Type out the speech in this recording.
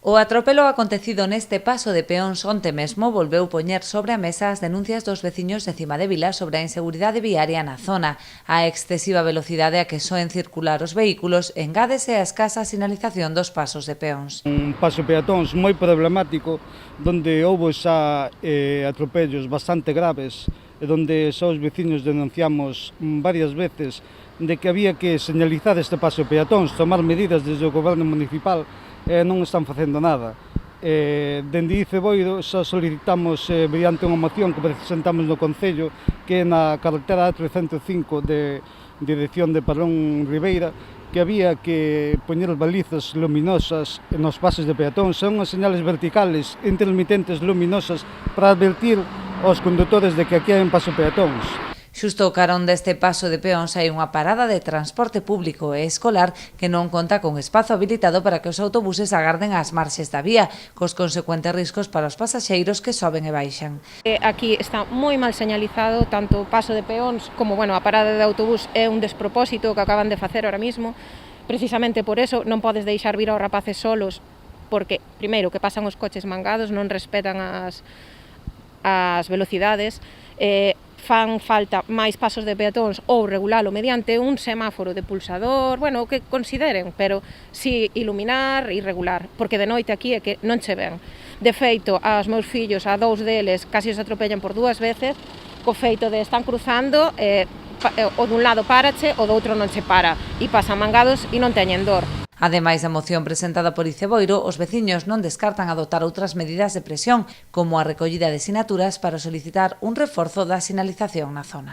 O atropelo acontecido neste paso de peóns onte mesmo volveu poñer sobre a mesa as denuncias dos veciños de Cima de Vila sobre a inseguridade viaria na zona. A excesiva velocidade a que soen circular os vehículos engádese a escasa sinalización dos pasos de peóns. Un paso de peatóns moi problemático, donde houbo xa atropellos bastante graves, e donde xa os veciños denunciamos varias veces de que había que señalizar este paso de peatóns, tomar medidas desde o goberno municipal, non están facendo nada. Dende Ceboiro xa solicitamos mediante unha moción que presentamos no Concello, que é na carretera A305 de dirección de Parón Ribeira, que había que poñer balizas luminosas nos pasos de peatóns, son as señales verticales intermitentes luminosas para advertir aos condutores de que aquí hai un paso de peatóns. Xusto o carón deste paso de peóns hai unha parada de transporte público e escolar que non conta con espazo habilitado para que os autobuses agarden ás marxes da vía, cos consecuentes riscos para os pasaxeiros que soben e baixan. Aquí está moi mal señalizado, tanto o paso de peóns como a parada de autobús é un despropósito que acaban de facer ahora mismo. Precisamente por eso non podes deixar vir aos rapaces solos, porque, primeiro, que pasan os coches mangados, non respetan as velocidades, fan falta máis pasos de peatóns ou regulalo mediante un semáforo de pulsador, o que consideren, pero si iluminar e regular, porque de noite aquí é que non che ven. De feito, aos meus fillos, a dous deles, casi os atropellan por dúas veces, co feito de están cruzando, o dun lado parache, o do outro non che para, e pasan mangados e non teñen dor. Ademais da moción presentada por Ceboiro, os veciños non descartan adoptar outras medidas de presión, como a recollida de sinaturas para solicitar un reforzo da sinalización na zona.